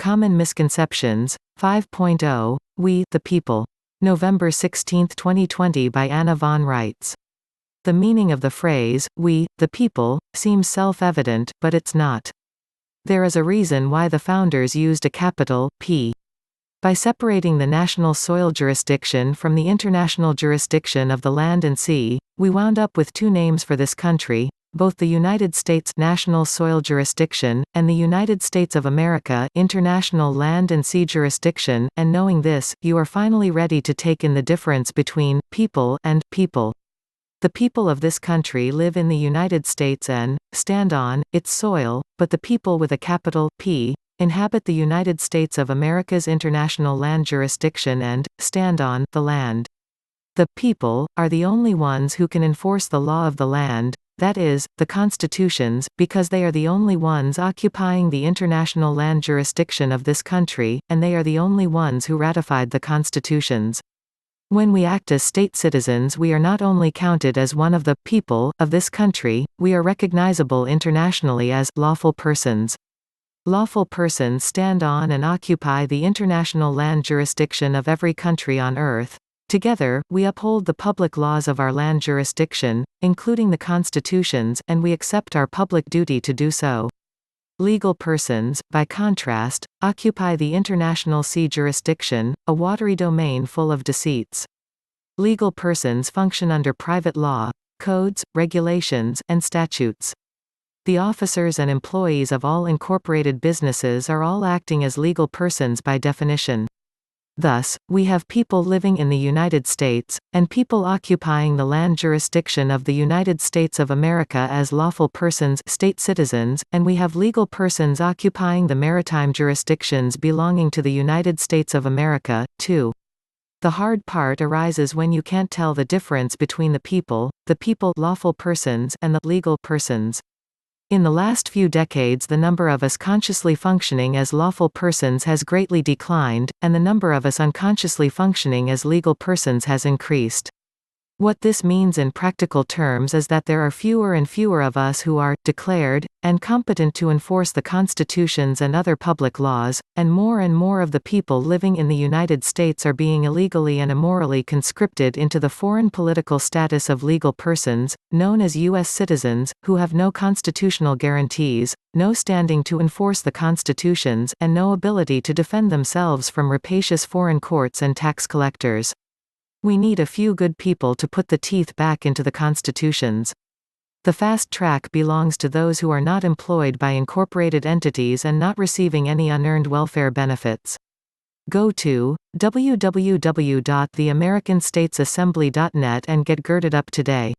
Common Misconceptions 5.0, We, the People. November 16, 2020 by Anna von Reitz. The meaning of the phrase, we, the people, seems self-evident, but it's not. There is a reason why the founders used a capital P. By separating the national soil jurisdiction from the international jurisdiction of the land and sea, we wound up with two names for this country, both the United States National Soil Jurisdiction, and the United States of America International Land and Sea Jurisdiction, and knowing this, you are finally ready to take in the difference between people and people. The people of this country live in the United States and stand on its soil, but the people with a capital P inhabit the United States of America's International Land Jurisdiction and stand on the land. The people are the only ones who can enforce the law of the land, that is, the constitutions, because they are the only ones occupying the international land jurisdiction of this country, and they are the only ones who ratified the constitutions. When we act as state citizens, we are not only counted as one of the people of this country, we are recognizable internationally as lawful persons. Lawful persons stand on and occupy the international land jurisdiction of every country on earth. Together, we uphold the public laws of our land jurisdiction, including the constitutions, and we accept our public duty to do so. Legal persons, by contrast, occupy the international sea jurisdiction, a watery domain full of deceits. Legal persons function under private law, codes, regulations, and statutes. The officers and employees of all incorporated businesses are all acting as legal persons by definition. Thus, we have people living in the United States, and people occupying the land jurisdiction of the United States of America as lawful persons, state citizens, and we have legal persons occupying the maritime jurisdictions belonging to the United States of America, too. The hard part arises when you can't tell the difference between the people lawful persons, and the legal persons. In the last few decades, the number of us consciously functioning as lawful persons has greatly declined, and the number of us unconsciously functioning as legal persons has increased. What this means in practical terms is that there are fewer and fewer of us who are declared and competent to enforce the constitutions and other public laws, and more of the people living in the United States are being illegally and immorally conscripted into the foreign political status of legal persons, known as U.S. citizens, who have no constitutional guarantees, no standing to enforce the constitutions, and no ability to defend themselves from rapacious foreign courts and tax collectors. We need a few good people to put the teeth back into the constitutions. The fast track belongs to those who are not employed by incorporated entities and not receiving any unearned welfare benefits. Go to www.theamericanstatesassembly.net and get girded up today.